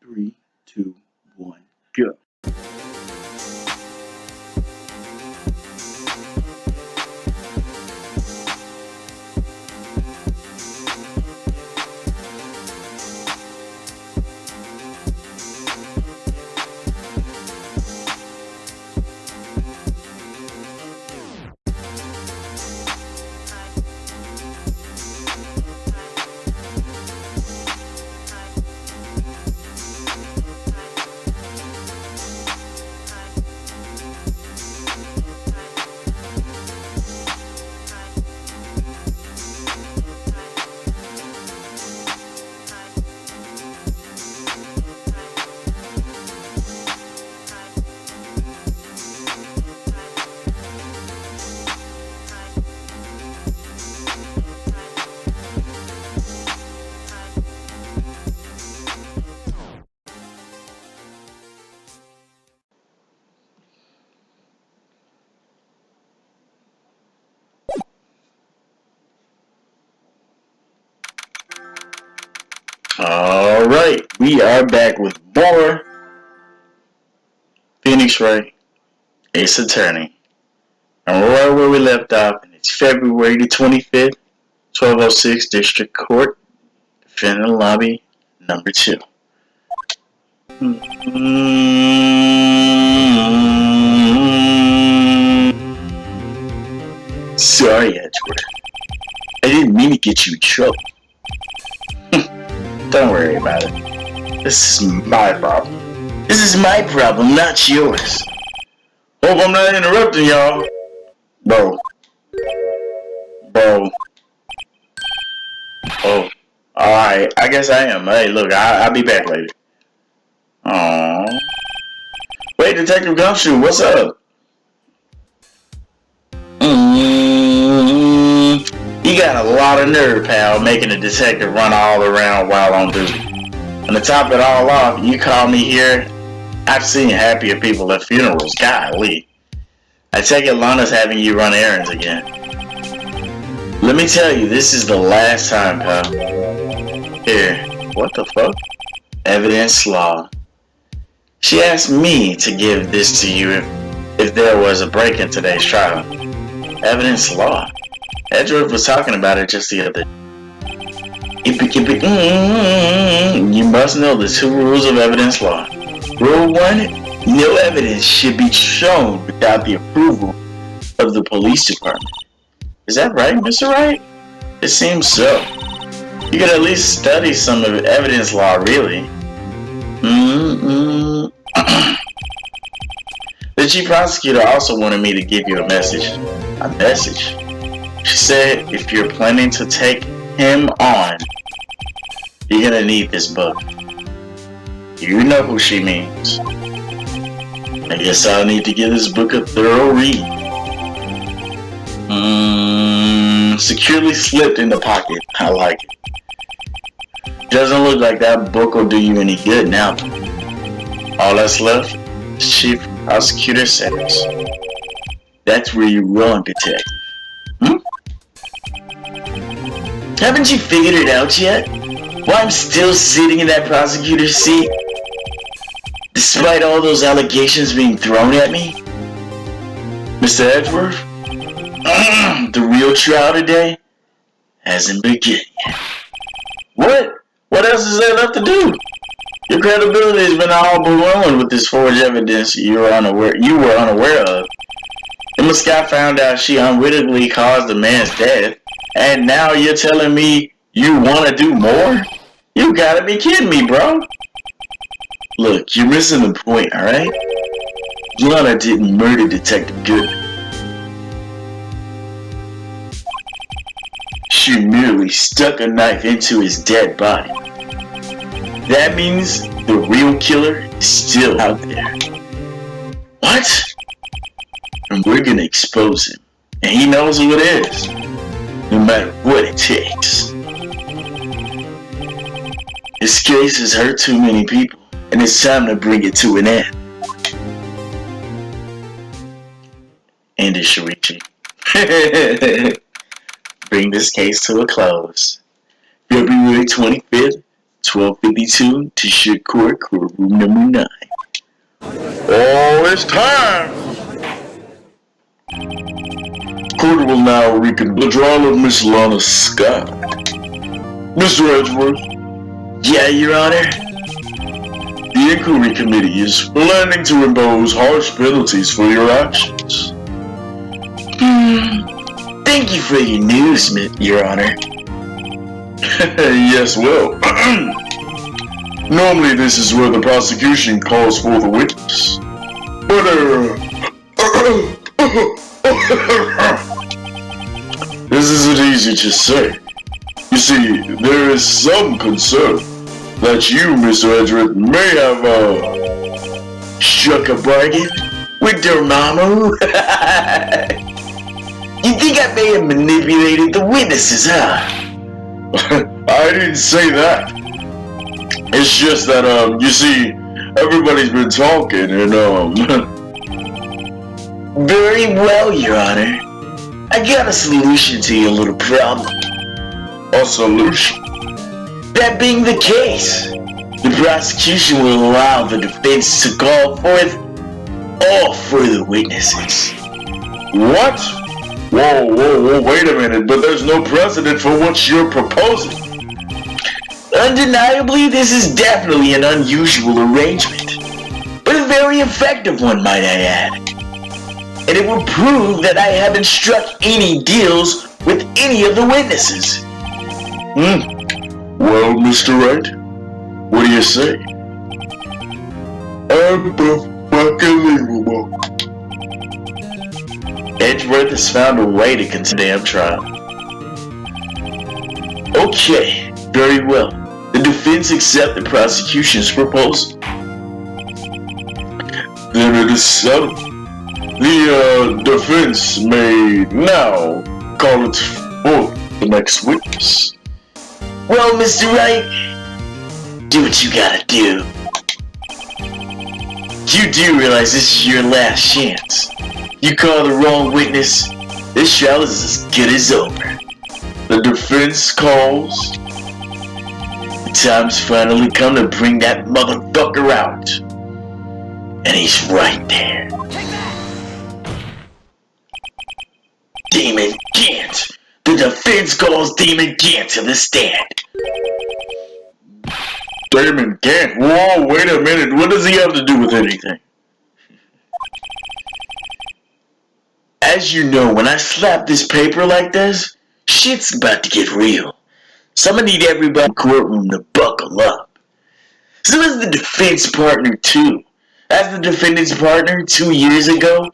3, 2, 1, go. Alright, we are back with more Phoenix Wright, Ace Attorney. And we're right where we left off, and it's February the 25th, 1206 District Court, Defendant Lobby number 2. Sorry, Edgeworth. I didn't mean to get you in trouble. Don't worry about it. This is my problem. This is my problem, not yours. Hope I'm not interrupting y'all. Bro. Oh. Alright, I guess I am. Hey, look, I'll be back later. Aww. Wait, Detective Gumshoe, what's up? You got a lot of nerve, pal, making a detective run all around while on duty. And to top it all off, you call me here. I've seen happier people at funerals, golly. I take it Lana's having you run errands again. Let me tell you, this is the last time, pal. Here, what the fuck? Evidence law. She asked me to give this to you if there was a break in today's trial. Evidence law. Edgeworth was talking about it just the other day. You must know the 2 rules of evidence law. Rule 1, no evidence should be shown without the approval of the police department. Is that right, Mr. Wright? It seems so. You could at least study some of evidence law, really. The chief prosecutor also wanted me to give you a message. A message? She said if you're planning to take him on, you're gonna need this book. You know who she means. I guess I'll need to give this book a thorough read. Securely slipped in the pocket. I like it. Doesn't look like that book will do you any good now. All that's left is Chief Prosecutor Sentence. That's where you run, detective. Haven't you figured it out yet? Why I'm still sitting in that prosecutor's seat? Despite all those allegations being thrown at me? Mr. Edgeworth? The real trial today hasn't begun yet. What? What else is there left to do? Your credibility has been all ballooned with this forged evidence you were unaware of. Emma Scott found out she unwittingly caused the man's death, and now you're telling me you want to do more? You gotta be kidding me, bro. Look, you're missing the point, alright? Lana didn't murder Detective Goodman. She merely stuck a knife into his dead body. That means the real killer is still out there. What? And we're gonna expose him. And he knows who it is. No matter what it takes. This case has hurt too many people, and it's time to bring it to an end. End it, Shuichi. Bring this case to a close. February 25th, 1252 to Shit Court room number 9. Oh, it's time! Court will now reconvene the trial of Miss Lana Scott. Mr. Edgeworth? Yeah, Your Honor? The Inquiry Committee is planning to impose harsh penalties for your actions. Thank you for your news, Your Honor. Yes, well, normally this is where the prosecution calls for the witness. But, this isn't easy to say. You see, there is some concern that you, Mr. Edgeworth, may have, struck a bargain with Dormammu? You think I may have manipulated the witnesses, huh? I didn't say that. It's just that, you see, everybody's been talking and, Very well, Your Honor. I got a solution to your little problem. A solution? That being the case, the prosecution will allow the defense to call forth all further witnesses. What? Whoa, wait a minute, but there's no precedent for what you're proposing. Undeniably, this is definitely an unusual arrangement, but a very effective one, might I add. And it will prove that I haven't struck any deals with any of the witnesses. Well, Mr. Wright, what do you say? Unbelievable. Edgeworth has found a way to condemn trial. Okay, very well. The defense accept the prosecution's proposal. Then it is settled. The defense may now call it for the next witness. Well, Mr. Wright, do what you gotta do. You do realize this is your last chance. You call the wrong witness, this trial is as good as over. The defense calls. The time's finally come to bring that motherfucker out. And he's right there. Demon Gant! The defense calls Demon Gant to the stand. Demon Gant? Whoa, wait a minute. What does he have to do with anything? As you know, when I slap this paper like this, shit's about to get real. So I'm gonna need everybody in the courtroom to buckle up. So as the defense partner too. As the defendant's partner 2 years ago,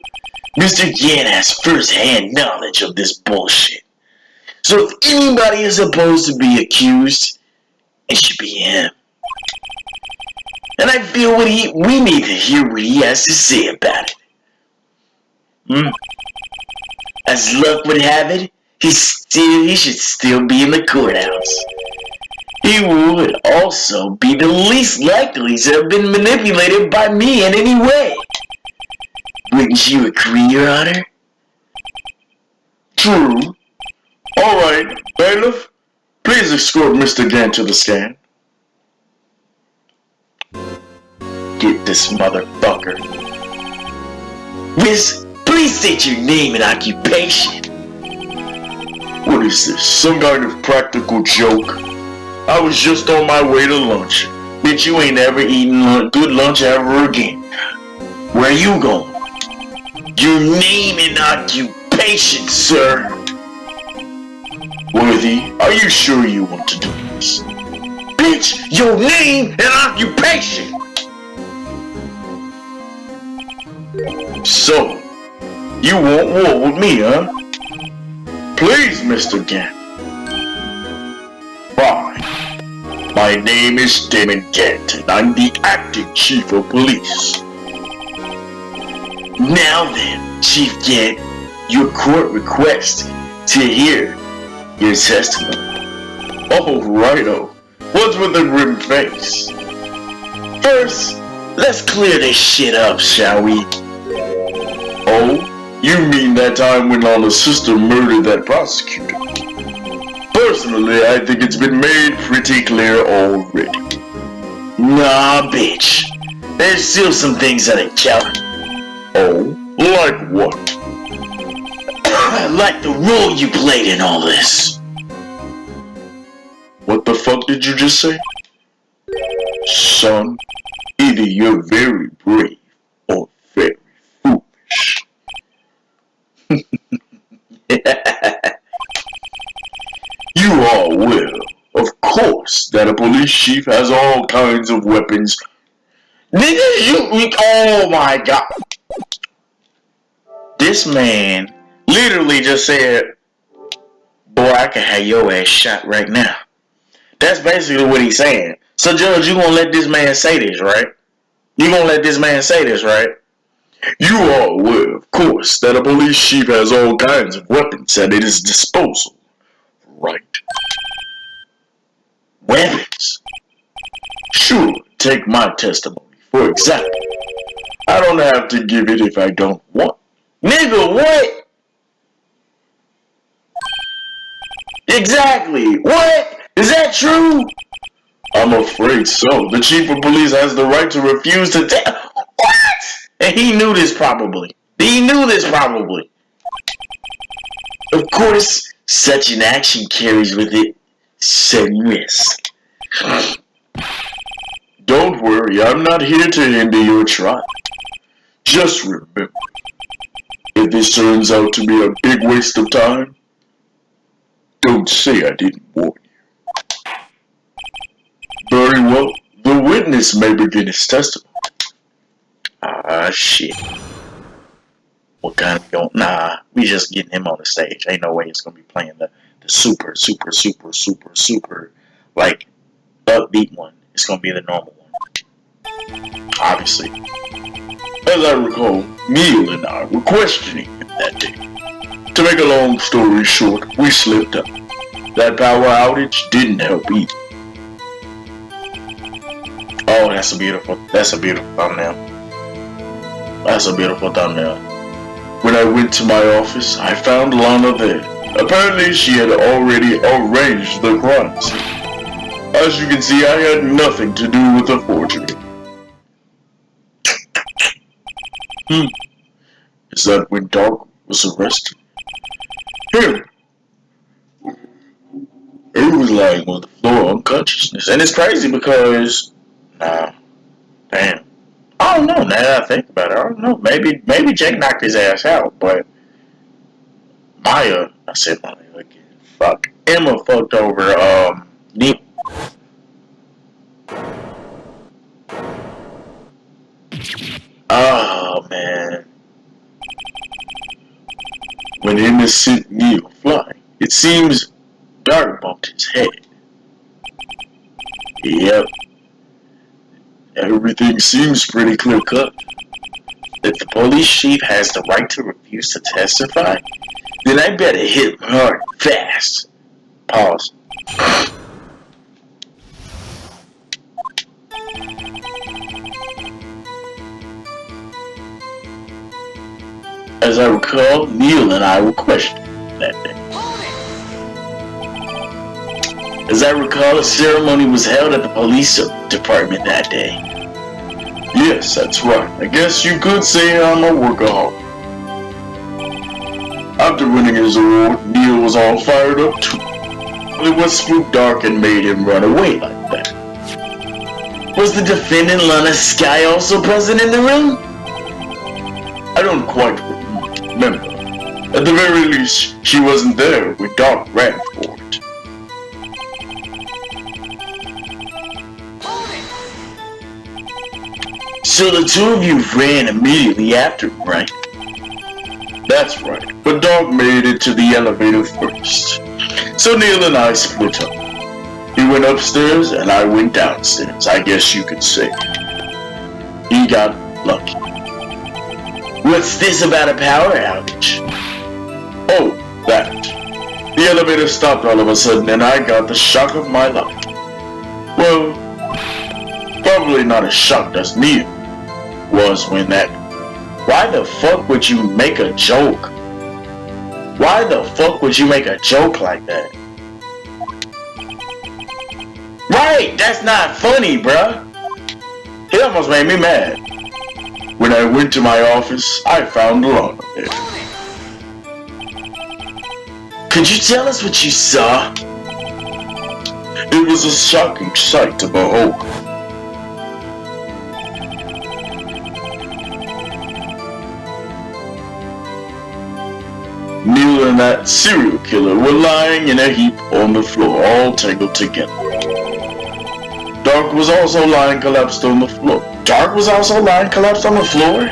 Mr. Gant has first-hand knowledge of this bullshit. So if anybody is supposed to be accused, it should be him. And I feel we need to hear what he has to say about it. As luck would have it, he should still be in the courthouse. He would also be the least likely to have been manipulated by me in any way. Wouldn't you agree, Your Honor? True. Alright, bailiff, please escort Mr. Gant to the stand. Get this motherfucker. Miss, please state your name and occupation. What is this, some kind of practical joke? I was just on my way to lunch. Bitch, you ain't ever eaten good lunch ever again. Where you going? Your name and occupation, sir. Worthy, are you sure you want to do this? Bitch, your name and occupation! So, you want war with me, huh? Please, Mr. Gant. Fine. My name is Damon Gant, and I'm the acting chief of police. Now then, Chief Gant, your court requests to hear your testimony. Oh, righto. What's with the grim face? First, let's clear this shit up, shall we? Oh, you mean that time when Lana's sister murdered that prosecutor? Personally, I think it's been made pretty clear already. Nah, bitch. There's still some things that ain't counted. Oh, like what? Like the role you played in all this. What the fuck did you just say? Son, either you're very brave or very foolish. You are aware, of course, that a police chief has all kinds of weapons. Nigga, oh my god. This man literally just said, boy, I can have your ass shot right now. That's basically what he's saying. So, Judge, you gonna let this man say this, right? You gonna let this man say this, right? You are aware, of course, that a police chief has all kinds of weapons at his disposal, right? Weapons? Sure, take my testimony, for example. I don't have to give it if I don't want. Nigga, what? Exactly. What? Is that true? I'm afraid so. The chief of police has the right to refuse to tell. What? And he knew this probably. Of course, such an action carries with it certain risk. Don't worry, I'm not here to hinder your trial. Just remember, if this turns out to be a big waste of time, don't say I didn't warn you. Very well, the witness may begin his testimony. Ah, shit. What kind of nah, we just getting him on the stage. Ain't no way it's gonna be playing the super, like, upbeat one. It's gonna be the normal one. Obviously. As I recall, Neil and I were questioning him that day. To make a long story short, we slipped up. That power outage didn't help either. Oh, that's a beautiful thumbnail. When I went to my office, I found Lana there. Apparently, she had already arranged the crime scene. As you can see, I had nothing to do with the forgery. Is that when Dark was arrested? Him! He was lying on the floor unconsciousness. And it's crazy because, damn. I don't know, now that I think about it. I don't know. Maybe Jake knocked his ass out, but Maya again. Fuck. Emma fucked over, Neil. Oh, man. When Emma sent Neil flying, it seems Dark bumped his head. Yep. Everything seems pretty clear-cut. If the police chief has the right to refuse to testify, then I better hit him hard and fast. Pause. As I recall, Neil and I were questioned that day. As I recall, a ceremony was held at the police department that day. Yes, that's right. I guess you could say I'm a workaholic. After winning his award, Neil was all fired up too. It was spooked Dark and made him run away like that. Was the defendant Lana Sky also present in the room? I don't quite remember. At the very least, she wasn't there when Dark ran for it. So the two of you ran immediately after him, right? That's right, but Dark made it to the elevator first. So Neil and I split up. He went upstairs and I went downstairs, I guess you could say. He got lucky. What's this about a power outage? Oh, that. The elevator stopped all of a sudden and I got the shock of my life. Well, probably not as shocked as Neil was when that. Why the fuck would you make a joke? Why the fuck would you make a joke like that? Right, that's not funny, bruh. It almost made me mad. When I went to my office, I found Lana there. Could you tell us what you saw? It was a shocking sight to behold. Neil and that serial killer were lying in a heap on the floor, all tangled together. Dark was also lying collapsed on the floor. Dark was also lying collapsed on the floor?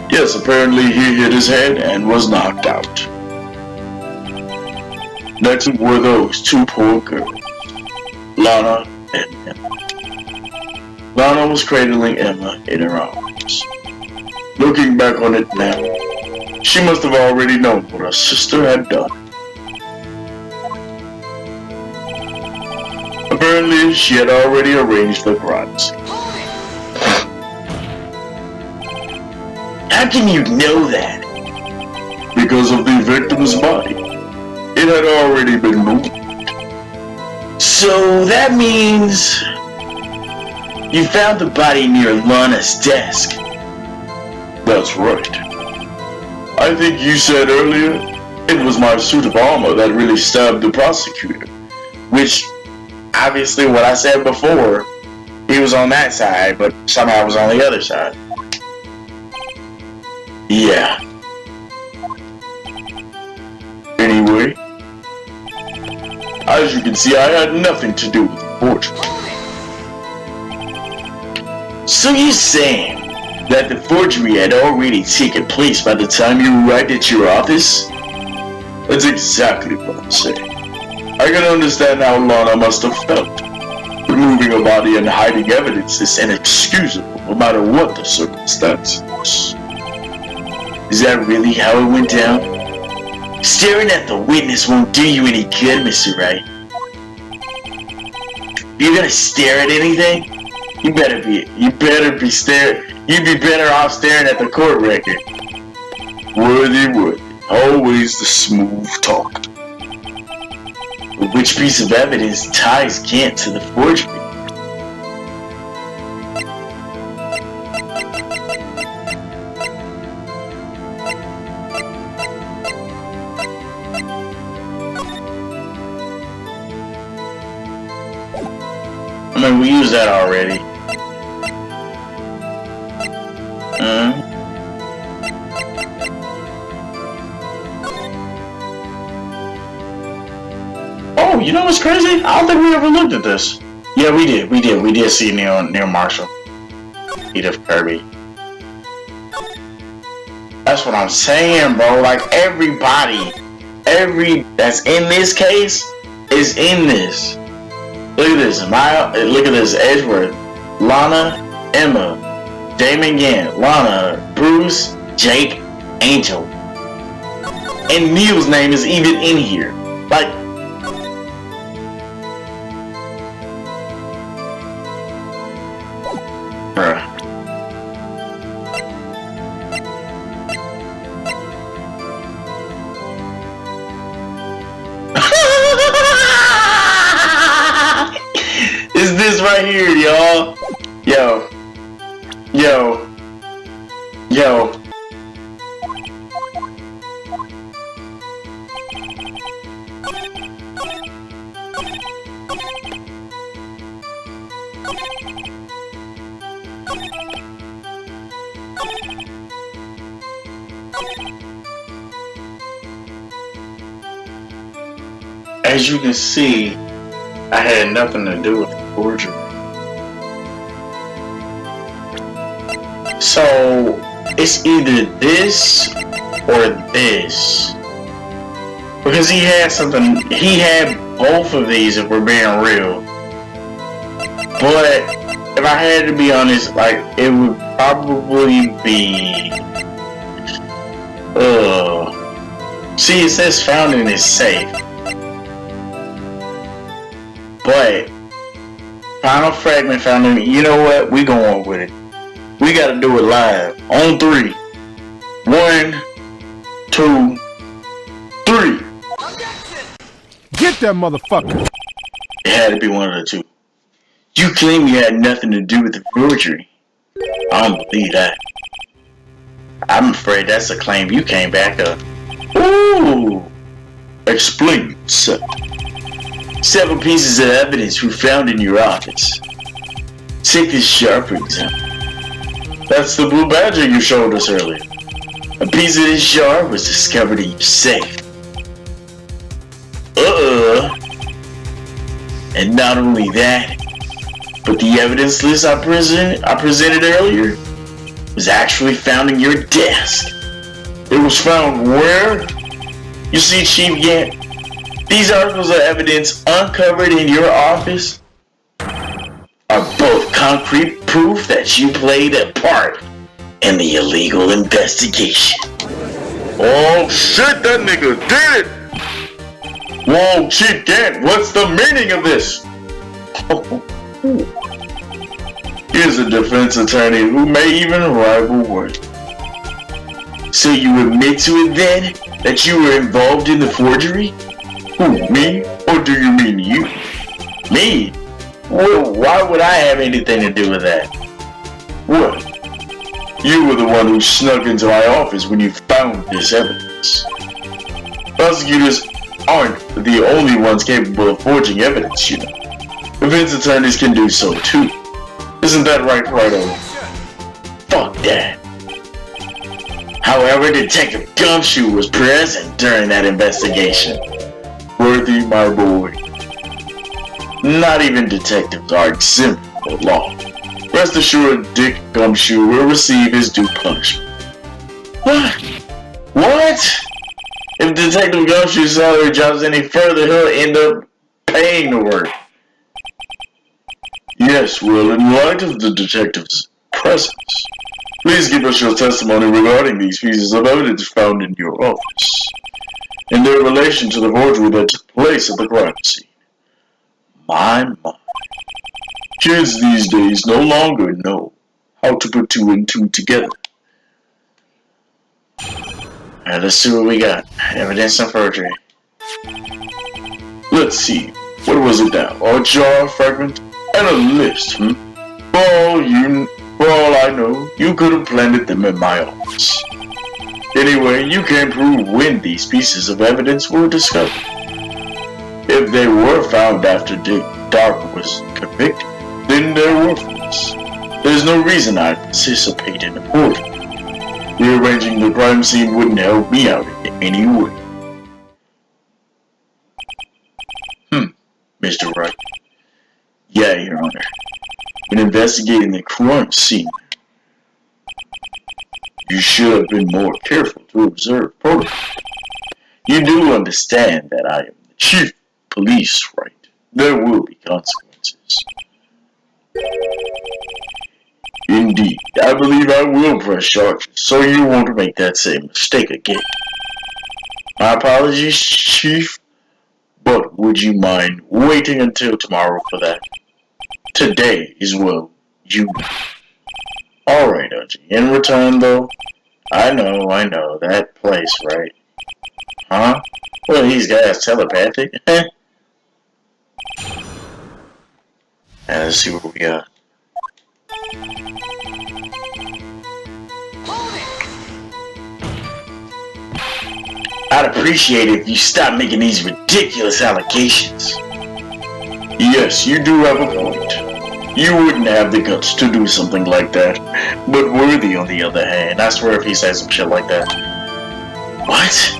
Yes, apparently he hit his head and was knocked out. Next were those two poor girls, Lana and Emma. Lana was cradling Emma in her arms. Looking back on it now, she must have already known what her sister had done. Apparently, she had already arranged the crime scene. How can you know that? Because of the victim's body. It had already been moved. So that means you found the body near Lana's desk. That's right. I think you said earlier, it was my suit of armor that really stabbed the prosecutor. Which, obviously what I said before, he was on that side, but somehow was on the other side. Yeah. Anyway, as you can see, I had nothing to do with the forgery. So you're saying that the forgery had already taken place by the time you arrived at your office? That's exactly what I'm saying. I can understand how Lana must have felt. Removing a body and hiding evidence is inexcusable, no matter what the circumstances. Is that really how it went down? Staring at the witness won't do you any good, Mr. Wright. You're gonna stare at anything? You'd be better off staring at the court record. Worthy, always the smooth talk. But which piece of evidence ties Gant to the forgery? I mean, we used that already. Oh, you know what's crazy? I don't think we ever looked at this. Yeah, we did. We did see Neil Marshall. Edith Kirby. That's what I'm saying, bro. Like, everybody, that's in this case is in this. Look at this. Look at this. Edgeworth, Lana, Emma, Damon Gant, Lana, Bruce, Jake, Angel. And Neil's name is even in here. Like, bruh. It's this right here, y'all. Yo. As you can see, I had nothing to do with the forgery. So, it's either this or this. Because he had both of these if we're being real. But, if I had to be honest, like, it would probably be... See, it says found in his safe. But, final fragment found in... You know what? We going with it. We gotta do it live. On 3. 1, 2, 3. Get that motherfucker! It had to be one of the two. You claim you had nothing to do with the forgery. I don't believe that. I'm afraid that's a claim you can't back up. Ooh! Explain, sir. Several pieces of evidence were found in your office. Take this jar, for example. That's the blue badger you showed us earlier. A piece of this jar was discovered in your safe. And not only that, but the evidence list I presented earlier was actually found in your desk. It was found where? You see, Chief Gant, these articles of evidence uncovered in your office are both concrete proof that you played a part in the illegal investigation. Oh shit, that nigga did it! Whoa, Chief Gant, what's the meaning of this? Here's a defense attorney who may even rival Wright. So you admit to it then, that you were involved in the forgery? Who, me? Or do you mean you? Me? Well, why would I have anything to do with that? What? You were the one who snuck into my office when you found this evidence. Prosecutors aren't the only ones capable of forging evidence, you know. Defense attorneys can do so too. Isn't that right, Righto? Fuck that. However, Detective Gumshoe was present during that investigation. Worthy, my boy. Not even detectives are exempt from the law. Rest assured, Dick Gumshoe will receive his due punishment. What? What? If Detective Gumshoe's salary drops any further, he'll end up paying the work. Yes, well, in light of the detective's presence, please give us your testimony regarding these pieces of evidence found in your office, in their relation to the forgery that took place at the crime scene. My. Kids these days no longer know how to put two and two together. Alright, let's see what we got. Evidence of forgery. Let's see, what was it now? A jar fragment and a list, For all I know, you could have planted them in my office. Anyway, you can't prove when these pieces of evidence were discovered. If they were found after Dick Dark was convicted, then they're worthless. There's no reason I'd participate in the forgery. Rearranging the crime scene wouldn't help me out in any way. Mr. Wright. Yeah, Your Honor. When investigating the crime scene, you should have been more careful to observe protocol. You do understand that I am the Chief Police, right? There will be consequences. Indeed, I believe I will press charges, so you won't make that same mistake again. My apologies, Chief, but would you mind waiting until tomorrow for that? Today is, well, you know. Alright, OG. In return, though, I know, that place, right? Huh? Well, these guys telepathic. Let's see what we got. I'd appreciate it if you stopped making these ridiculous allegations. Yes, you do have a point. You wouldn't have the guts to do something like that. But Worthy, on the other hand, I swear if he says some shit like that. What?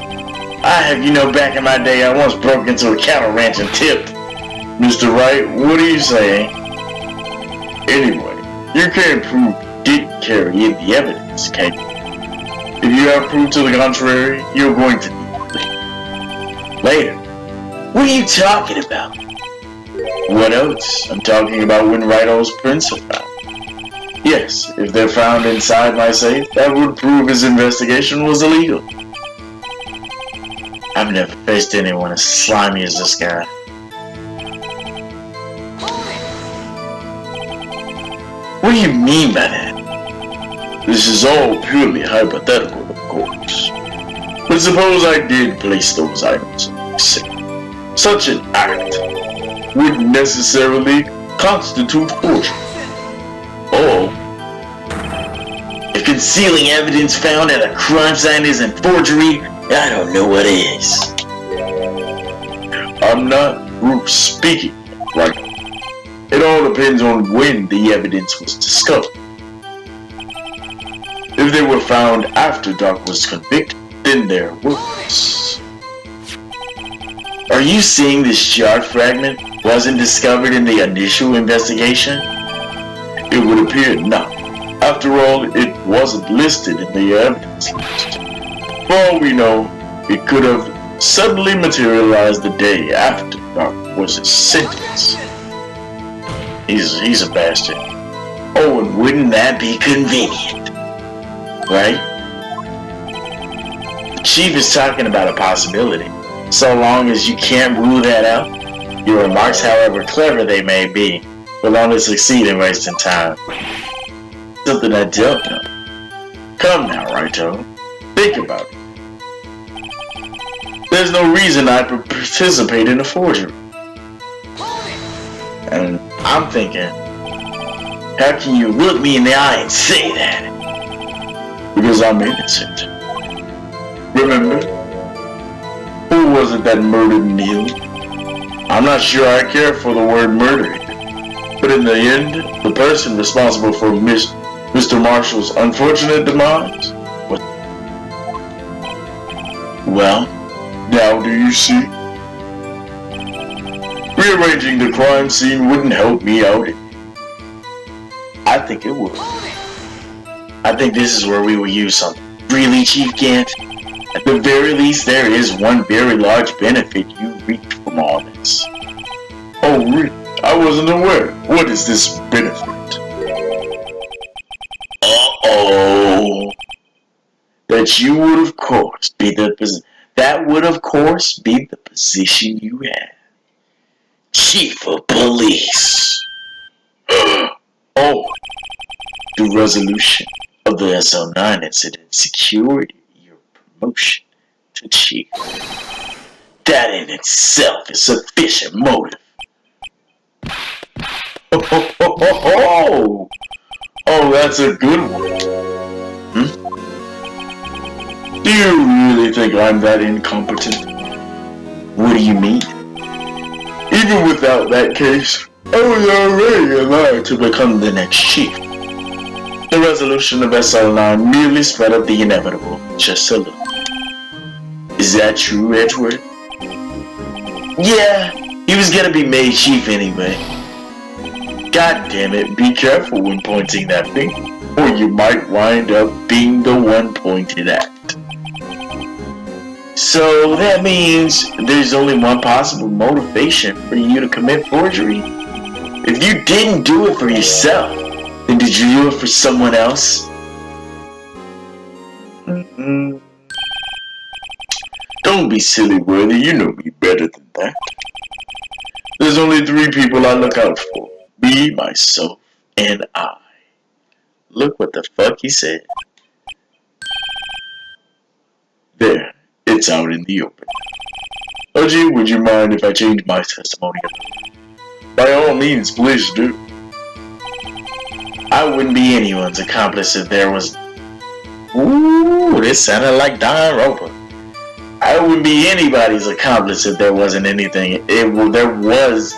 I have, back in my day, I once broke into a cattle ranch and tipped. Mr. Wright, what are you saying? Anyway, you can't prove you didn't carry in the evidence, can you? If you have proof to the contrary, you're going to need it later. What are you talking about? What else? I'm talking about when Righto's prints are found. Yes, if they're found inside my safe, that would prove his investigation was illegal. I've never faced anyone as slimy as this guy. What do you mean by that? This is all purely hypothetical, of course. But suppose I did place those items in my safe. Such an act wouldn't necessarily constitute forgery. Or, if concealing evidence found at a crime scene isn't forgery, I don't know what is. I'm not speaking right now. It all depends on when the evidence was discovered. If they were found after Doc was convicted, then they're worthless. Are you saying this shard fragment wasn't discovered in the initial investigation? It would appear not. After all, it wasn't listed in the evidence list. For all we know, it could have suddenly materialized the day after Doc was sentenced. He's a bastard. Oh, and wouldn't that be convenient? Right? The chief is talking about a possibility. So long as you can't rule that out, your remarks, however clever they may be, will only succeed in wasting time. Something I don't know. Come now, Raito. Think about it. There's no reason I could participate in a forgery. And I'm thinking, how can you look me in the eye and say that? Because I'm innocent. Remember? Who was it that murdered Neil? I'm not sure I care for the word murdering. But in the end, the person responsible for Mr. Marshall's unfortunate demise was... Well, now do you see? Rearranging the crime scene wouldn't help me out. I think it would. I think this is where we will use something. Really, Chief Gant? At the very least, there is one very large benefit you reap from all this. Oh, really? I wasn't aware. What is this benefit? Uh-oh. That would of course be the position you have. Chief of Police. Oh, The resolution of the SL9 incident secured your promotion to Chief. That in itself is sufficient motive. Oh, that's a good one. Do you really think I'm that incompetent? What do you mean? Even without that case, I was already alive To become the next chief. The resolution of SL9 merely sped up the inevitable, just a little. Is that true, Edgeworth? Yeah, he was gonna be made chief anyway. God damn it, be careful when pointing that finger, or you might wind up being the one pointed at. So that means there's only one possible motivation for you to commit forgery. If you didn't do it for yourself, then did you do it for someone else? Don't be silly, Worthy. You know me better than that. There's only 3 people I look out for. Me, myself, And I. Look what the fuck he said. there. It's out in the open. Oji, would you mind if I change my testimony a little? By all means, please do. I wouldn't be anyone's accomplice if there was... Ooh, this sounded like DanganRonpa. I wouldn't be anybody's accomplice if there wasn't anything. There was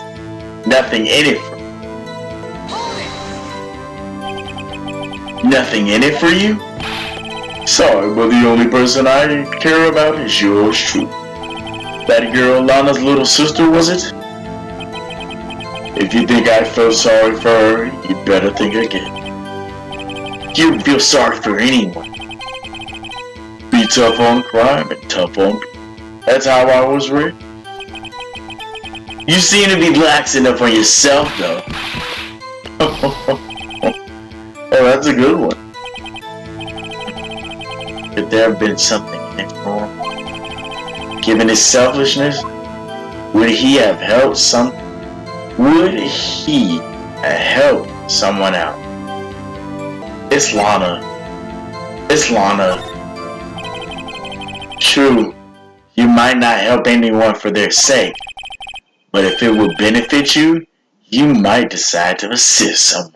nothing in it for me. Nothing in it for you? Sorry, but the only person I care about is yours truly. That girl, Lana's little sister, was it? If you think I felt sorry for her, you better think again. You don't feel sorry for anyone. Be tough on crime and tough on people. That's how I was raised. You seem to be lax enough on yourself, though. Oh, that's a good one. Could there have been something in it for him? Given his selfishness, would he have helped someone out? It's Lana. True, you might not help anyone for their sake, but if it would benefit you, you might decide to assist someone.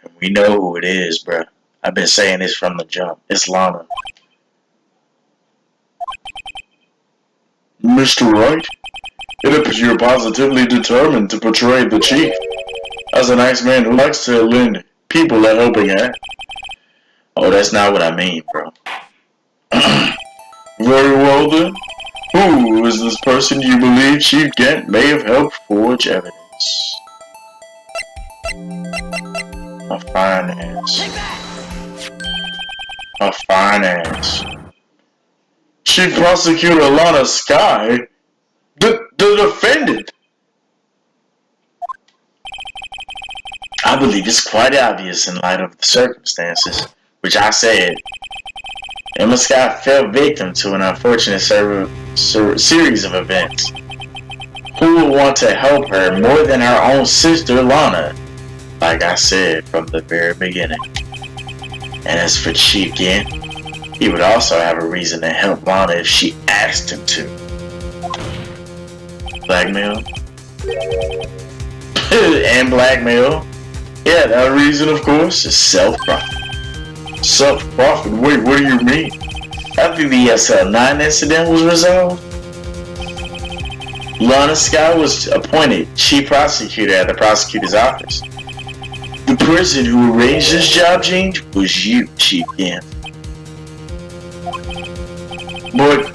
And we know who it is, bruh. I've been saying this from the jump. It's Lana. Mr. Wright, it appears you're positively determined to portray the chief as a nice man who likes to lend people a helping hand. Oh, that's not what I mean, bro. Very well then. Who is this person you believe Chief Gant may have helped forge evidence? A fine ass. A fine ass. Chief Prosecutor Lana Sky? The defendant? I believe it's quite obvious in light of the circumstances, which I said. Emma Scott fell victim to an unfortunate series of events. Who would want to help her more than her own sister Lana? Like I said from the very beginning. And as for Chief Gant, he would also have a reason to help Lana if she asked him to. Blackmail? And blackmail? Yeah, that reason, of course, is self-profit. Self-profit? Wait, what do you mean? After the SL9 incident was resolved, Lana Scott was appointed chief prosecutor at the prosecutor's office. The person who arranged this job change was you, Chief Gant. But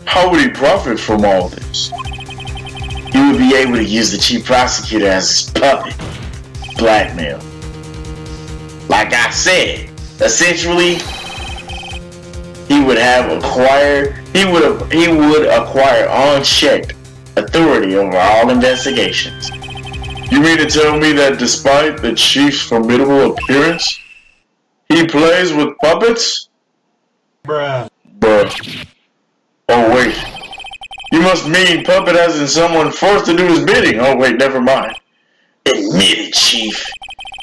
how would he profit from all this? He would be able to use the chief prosecutor as his puppet. Blackmail. Like I said, essentially, he would acquire unchecked authority over all investigations. You mean to tell me that despite the chief's formidable appearance, he plays with puppets? Bruh. Oh wait. You must mean puppet as in someone forced to do his bidding. Oh wait, never mind. Admit it, Chief.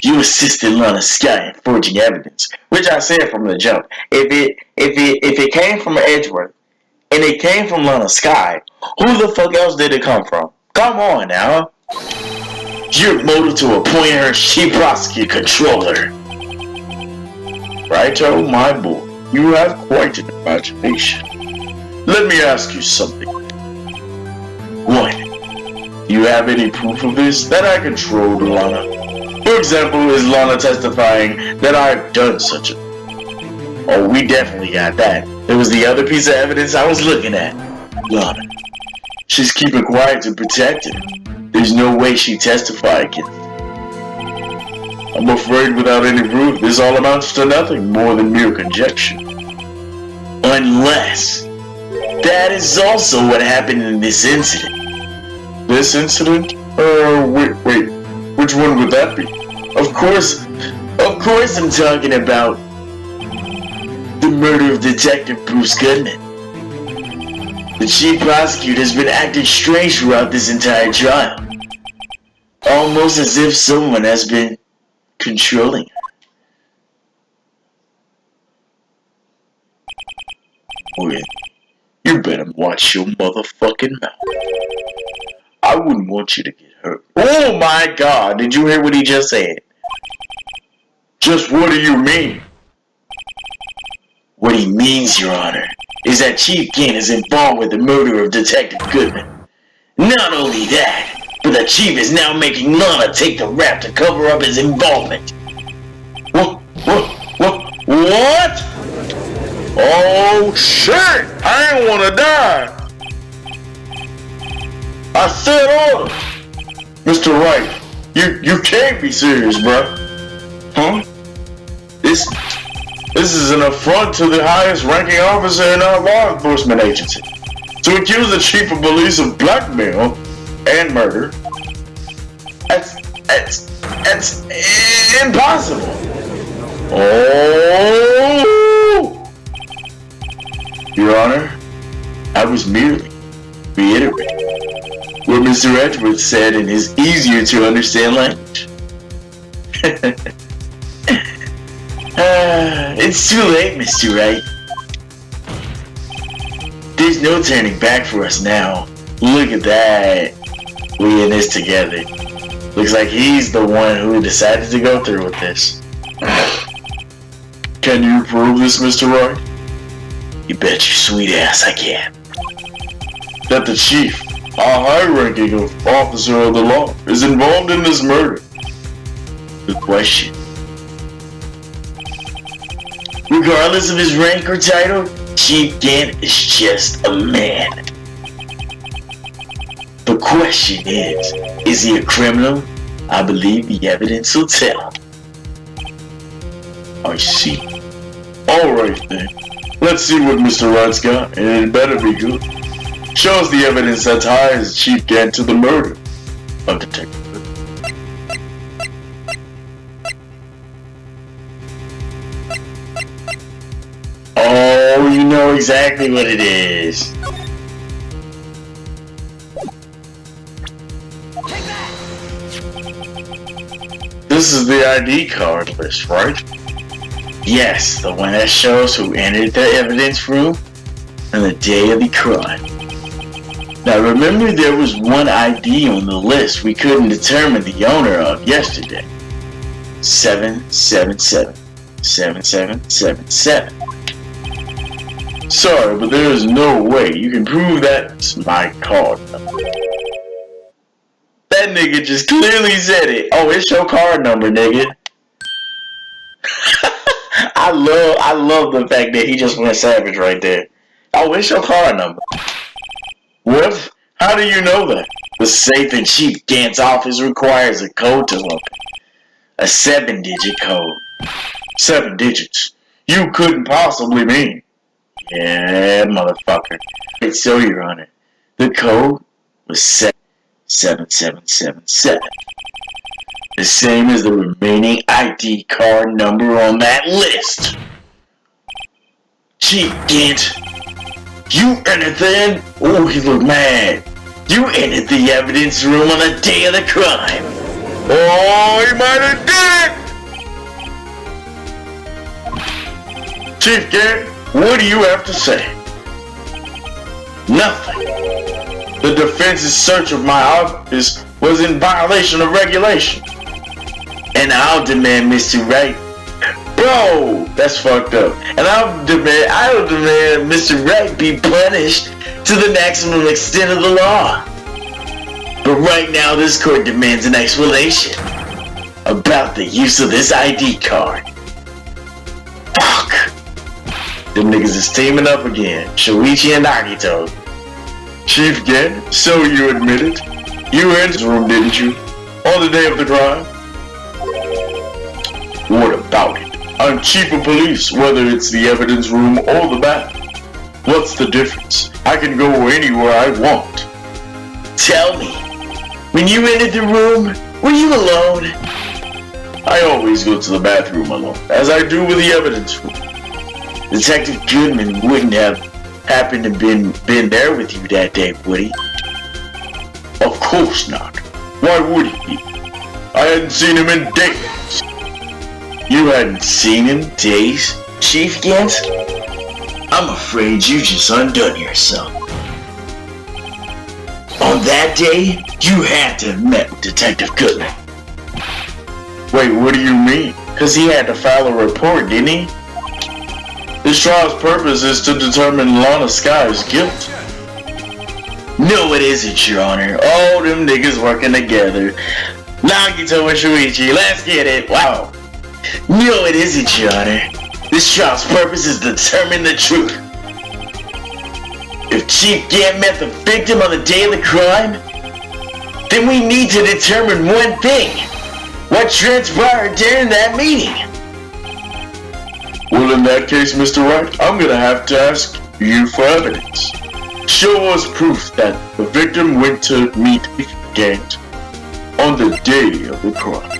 You assisted Lana Sky in forging evidence, which I said from the jump. If it came from Edgeworth, and it came from Lana Sky, who the fuck else did it come from? Come on now. Your motive to appoint her as chief prosecutor controller. Righto, my boy. You have quite an imagination. Let me ask you something. What? Do you have any proof of this that I controlled Lana? For example, is Lana testifying that I've done such a... Oh, we definitely got that. It was the other piece of evidence I was looking at. Lana. She's keeping quiet to protect him. There's no way she testified against him. I'm afraid without any proof, this all amounts to nothing more than mere conjecture. Unless that is also what happened in this incident. This incident? Wait, which one would that be? Of course I'm talking about the murder of Detective Bruce Goodman. The chief prosecutor has been acting strange throughout this entire trial. Almost as if someone has been controlling her. Well, you better watch your motherfucking mouth. I wouldn't want you to get hurt. Oh my god, did you hear what he just said? Just what do you mean? What he means, Your Honor, is that Chief Gant is involved with the murder of Detective Goodman. Not only that, but the Chief is now making Lana take the rap to cover up his involvement. What? Oh shit! I ain't wanna die! I said order! Mr. Wright, you can't be serious, bruh. Huh? This is an affront to the highest ranking officer in our law enforcement agency. To accuse the chief of police of blackmail and murder, that's impossible. Oh! Your Honor, I was merely reiterating what Mr. Edwards said in his easier to understand language. It's too late, Mr. Wright. There's no turning back for us now. Look at that. We in this together. Looks like he's the one who decided to go through with this. Can you prove this, Mr. Wright? You bet your sweet ass I can. That the chief, a high-ranking officer of the law, is involved in this murder? Good question. Regardless of his rank or title, Chief Gant is just a man. The question is he a criminal? I believe the evidence will tell. I see. Alright then. Let's see what Mr. Wright's got, and it better be good. Show us the evidence that ties Chief Gant to the murder of Detective. Oh, you know exactly what it is. This is the ID card list, right? Yes, the one that shows who entered the evidence room on the day of the crime. Now remember, there was one ID on the list we couldn't determine the owner of yesterday. 777 7777. Sorry, but there is no way you can prove that's my card number. That nigga just clearly said it. Oh, it's your card number, nigga. I love the fact that he just went savage right there. Oh, it's your card number. What? How do you know that? The safe in Chief Gant's office requires a code to open. A 7-digit code. 7 digits. You couldn't possibly mean. Yeah, motherfucker. It's so, Your Honor. The code was 7777. The same as the remaining ID card number on that list. Chief Gant, you entered the... Oh, he looked mad. You entered the evidence room on the day of the crime. Oh, he might have did it! Chief Gant, what do you have to say? Nothing. The defense's search of my office was in violation of regulation. And I'll demand Mr. Wright. Bro, that's fucked up. And I'll demand Mr. Wright be punished to the maximum extent of the law. But right now, this court demands an explanation about the use of this ID card. Fuck. Them niggas is teaming up again. Shuichi and Nagito. Chief Gant, so you admit it? You entered the room, didn't you? On the day of the crime? What about it? I'm chief of police, whether it's the evidence room or the bath. What's the difference? I can go anywhere I want. Tell me, when you entered the room, were you alone? I always go to the bathroom alone, as I do with the evidence room. Detective Goodman wouldn't have happened to been there with you that day, would he? Of course not. Why would he be? I hadn't seen him in days. You hadn't seen him days, Chief Gant? I'm afraid you just undone yourself. On that day, you had to have met with Detective Goodman. Wait, what do you mean? Cause he had to file a report, didn't he? This trial's purpose is to determine Lana Sky's guilt. No, it isn't, Your Honor. All them niggas working together. Nagito and Shuichi, let's get it. Wow. No, it isn't, Your Honor. This trial's purpose is to determine the truth. If Chief Gant met the victim on the day of the crime, then we need to determine one thing. What transpired during that meeting? Well, in that case, Mr. Wright, I'm gonna have to ask you for evidence. Show us proof that the victim went to meet Gant on the day of the crime.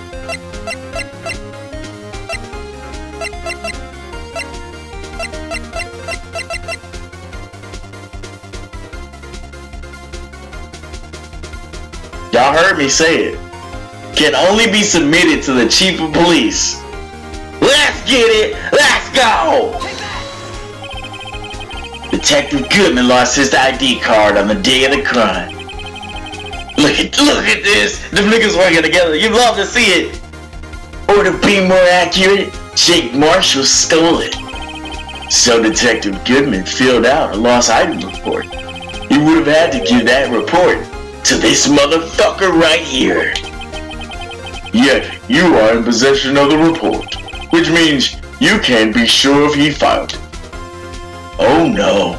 Y'all heard me say it. Can only be submitted to the Chief of Police. Let's get it! Let's go! Detective Goodman lost his ID card on the day of the crime. Look at this. The niggas working together. You love to see it. Or to be more accurate, Jake Marshall stole it. So Detective Goodman filled out a lost item report. He would have had to give that report to this motherfucker right here. Yet, you are in possession of the report, which means you can't be sure if he filed it. Oh no,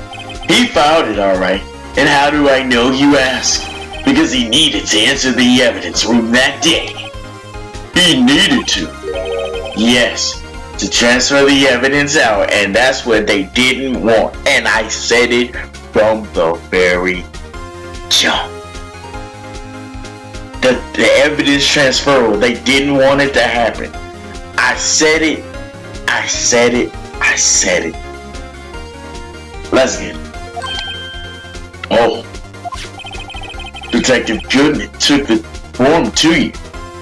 he filed it alright. And how do I know, you ask? Because he needed to enter the evidence room that day. He needed to. Yes, to transfer the evidence out, and that's what they didn't want. And I said it from the very jump. The evidence transfer, they didn't want it to happen. I said it. Let's get it. Oh. Detective Goodman took the form to you,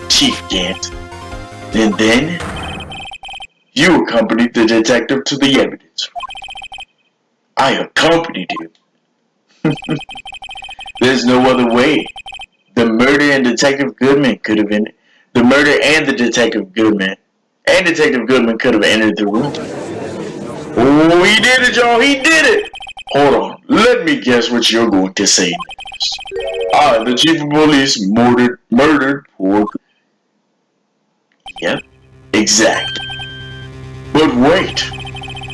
Chief Gant. And then, you accompanied the detective to the evidence room. I accompanied him. There's no other way. The murder and Detective Goodman could have been. The murder and the Detective Goodman. And Detective Goodman could have entered the room. Oh, he did it, y'all. He did it. Hold on. Let me guess what you're going to say next. The chief of police murdered poor. Yep, exactly. But wait.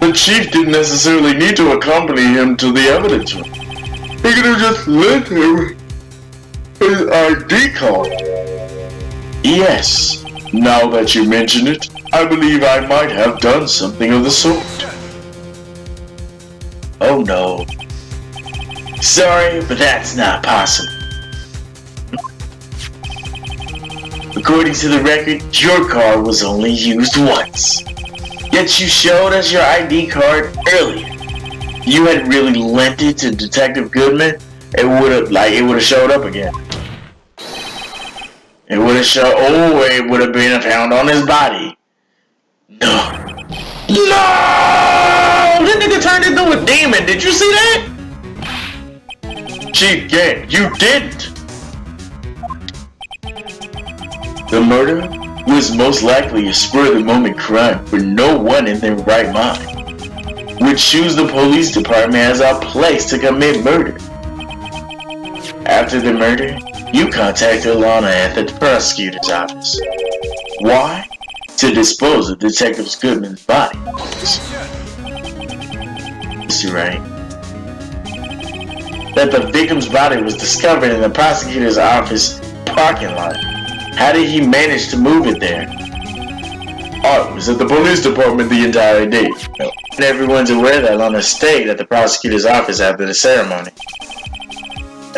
The chief didn't necessarily need to accompany him to the evidence room. He could have just lent him his ID card. Yes. Now that you mention it, I believe I might have done something of the sort. Oh no. Sorry, but that's not possible. According to the record, your card was only used once. Yet you showed us your ID card earlier. You had really lent it to Detective Goodman, it would have showed up again. It would have been found on his body. No. That nigga turned into a demon. Did you see that? Chief Gant, you didn't. The murder was most likely a spur-of-the-moment crime for no one in their right mind would choose the police department as a place to commit murder. After the murder, you contacted Lana at the prosecutor's office. Why? To dispose of Detective Goodman's body. Mr. Wright. That the victim's body was discovered in the prosecutor's office parking lot. How did he manage to move it there? I was at the police department the entire day. And everyone's aware that Lana stayed at the prosecutor's office after the ceremony.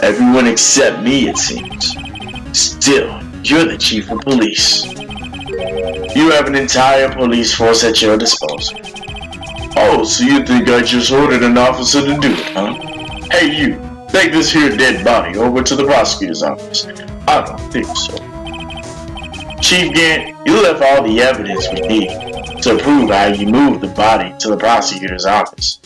Everyone except me, it seems. Still, you're the chief of police. You have an entire police force at your disposal. Oh, so you think I just ordered an officer to do it, huh? Hey, you, take this here dead body over to the prosecutor's office. I don't think so. Chief Gant, you left all the evidence we need to prove how you moved the body to the prosecutor's office.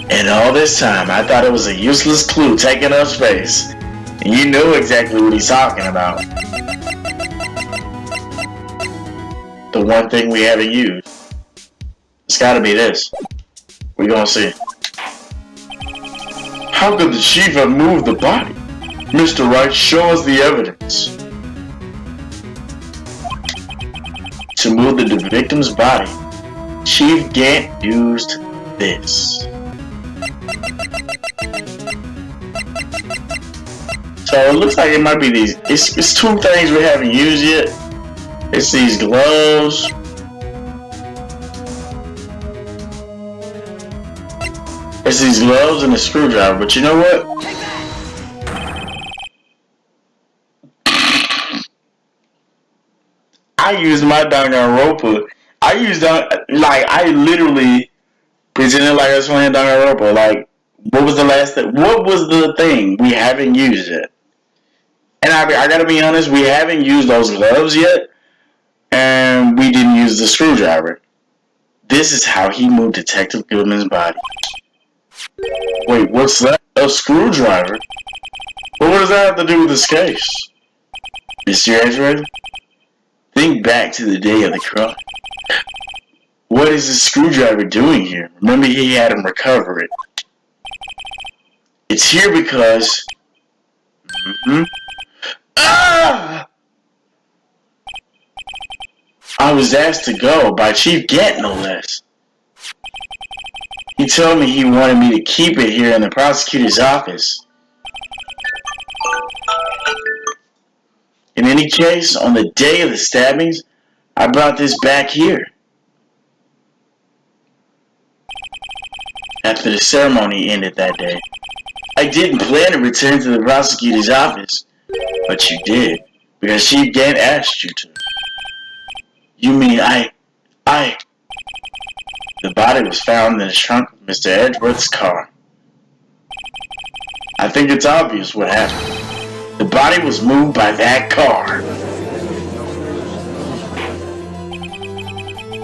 And all this time, I thought it was a useless clue taking up space. And you know exactly what he's talking about. The one thing we haven't used. It's gotta be this. We're gonna see. How could the chief have moved the body? Mr. Wright, show us the evidence. To move the victim's body, Chief Gant used this. So it looks like it might be these. It's two things we haven't used yet. It's these gloves. It's these gloves and a screwdriver. But you know what? I used my DanganRonpa. I literally pretended like I was playing DanganRonpa. Like, what was the last thing? What was the thing we haven't used yet? And I gotta be honest, we haven't used those gloves yet, and we didn't use the screwdriver. This is how he moved Detective Goodman's body. Wait, what's that? A screwdriver? But what does that have to do with this case? Mr. Edgeworth, think back to the day of the crime. What is the screwdriver doing here? Remember, he had him recover it. It's here because... Ah! I was asked to go by Chief Gant, no less. He told me he wanted me to keep it here in the prosecutor's office. In any case, on the day of the stabbings, I brought this back here. After the ceremony ended that day, I didn't plan to return to the prosecutor's office, but you did, because Chief Gant asked you to. You mean The body was found in the trunk of Mr. Edgeworth's car. I think it's obvious what happened. The body was moved by that car.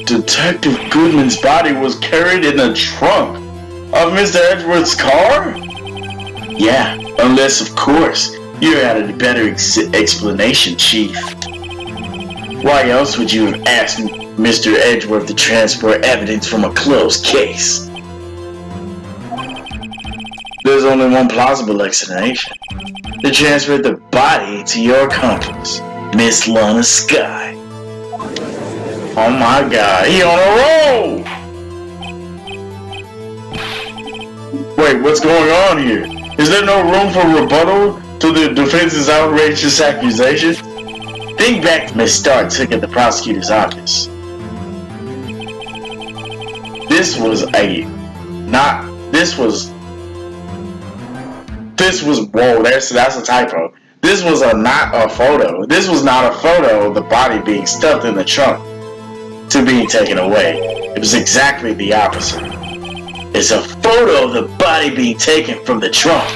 Detective Goodman's body was carried in the trunk of Mr. Edgeworth's car? Yeah, unless, of course, you had a better explanation, Chief. Why else would you have asked Mr. Edgeworth to transport evidence from a closed case? There's only one plausible explanation. To transfer the body to your accomplice, Miss Lana Skye. Oh my God, he on a roll! Wait, what's going on here? Is there no room for rebuttal to the defense's outrageous accusation? Think back to Miss Starr took at the prosecutor's office. Whoa, that's a typo. This was not a photo. This was not a photo of the body being stuffed in the trunk to being taken away. It was exactly the opposite. It's a photo of the body being taken from the trunk.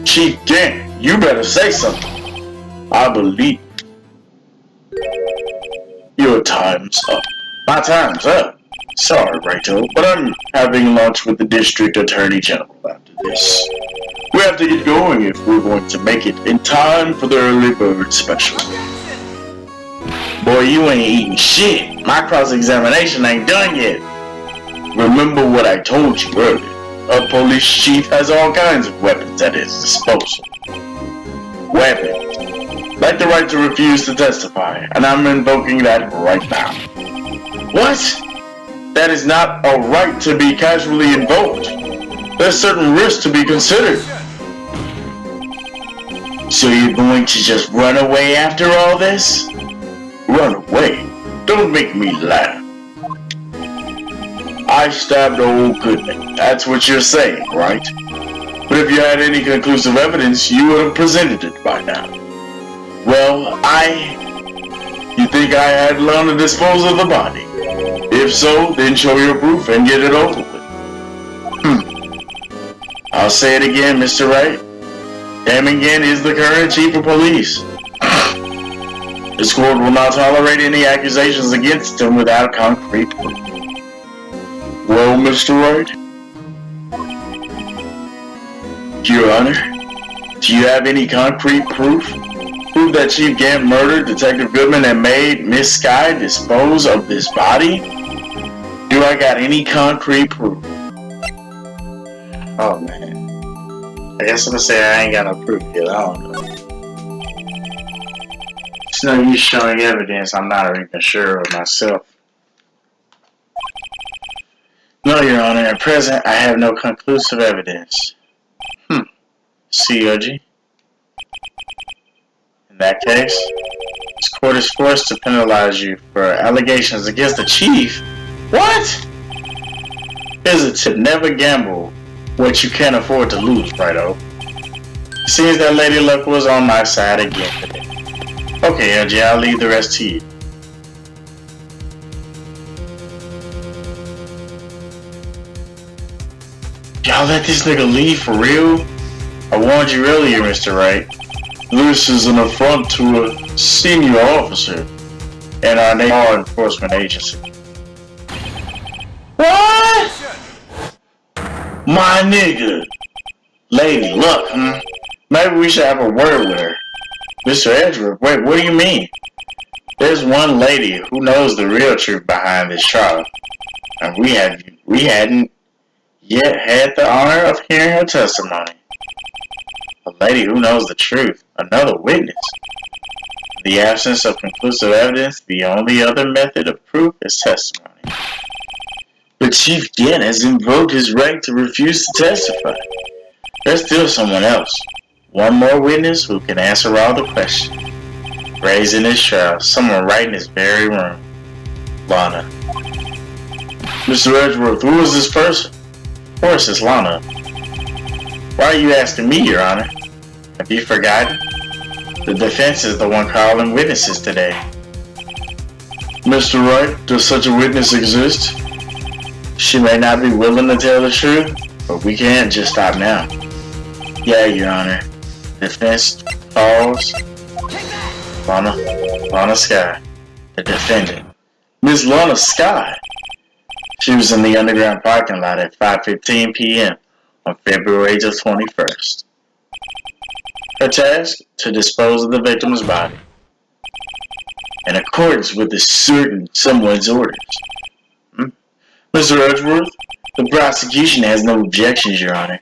Chief Gant, you better say something. I believe your time's up. My time's up. Sorry, Rachel, but I'm having lunch with the district attorney general after this. We have to get going if we're going to make it in time for the early bird special. Boy, you ain't eating shit. My cross-examination ain't done yet. Remember what I told you earlier. A police chief has all kinds of weapons at his disposal. Weapons. Like the right to refuse to testify, and I'm invoking that right now. What? That is not a right to be casually invoked. There's certain risks to be considered. So you're going to just run away after all this? Run away? Don't make me laugh. I stabbed old Goodman. That's what you're saying, right? But if you had any conclusive evidence, you would have presented it by now. Well, You think I had Lana dispose of the body? If so, then show your proof and get it over with. I'll say it again, Mr. Wright. Gant is the current chief of police. This court will not tolerate any accusations against him without concrete proof. Well, Mr. Wright? Your Honor, do you have any concrete proof? Proof that Chief Gant murdered Detective Goodman and made Miss Skye dispose of this body? Do I got any concrete proof? Oh man. I guess I'm gonna say I ain't got no proof yet. I don't know. It's no use showing evidence I'm not even sure of myself. No, Your Honor. At present, I have no conclusive evidence. COG. In that case, this court is forced to penalize you for allegations against the chief. What? Here's a tip: never gamble what you can't afford to lose, Righto. Seems that Lady Luck was on my side again today. Okay, LG, I'll leave the rest to you. Y'all let this nigga leave for real? I warned you earlier, Mr. Wright. This is an affront to a senior officer and our law enforcement agency. What? My nigga, Lady, look, maybe we should have a word with her. Mr. Edgeworth, wait, what do you mean? There's one lady who knows the real truth behind this trial, and we hadn't yet had the honor of hearing her testimony. A lady who knows the truth, another witness. In the absence of conclusive evidence, the only other method of proof is testimony. But Chief Gant has invoked his right to refuse to testify. There's still someone else. One more witness who can answer all the questions raised in this trial. Someone right in this very room. Lana. Mr. Edgeworth, who is this person? Of course it's Lana. Why are you asking me, Your Honor? Have you forgotten? The defense is the one calling witnesses today. Mr. Wright, does such a witness exist? She may not be willing to tell the truth, but we can't just stop now. Yeah, Your Honor. Defense calls Lana Sky, the defendant. Miss Lana Sky? She was in the underground parking lot at 5:15 p.m. on February the 21st. Her task? To dispose of the victim's body, in accordance with someone's orders. Mr. Edgeworth? The prosecution has no objections, Your Honor.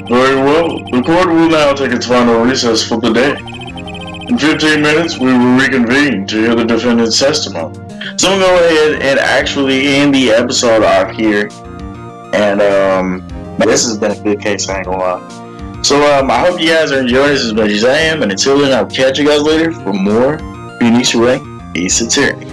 Very well. The court will now take its final recess for the day. In 15 minutes, we will reconvene to hear the defendant's testimony. So I'm going to go ahead and actually end the episode off here. And this has been a good case, I ain't gonna lie. So I hope you guys are enjoying this as much as I am. And until then, I'll catch you guys later for more Phoenix Wright Ace Attorney.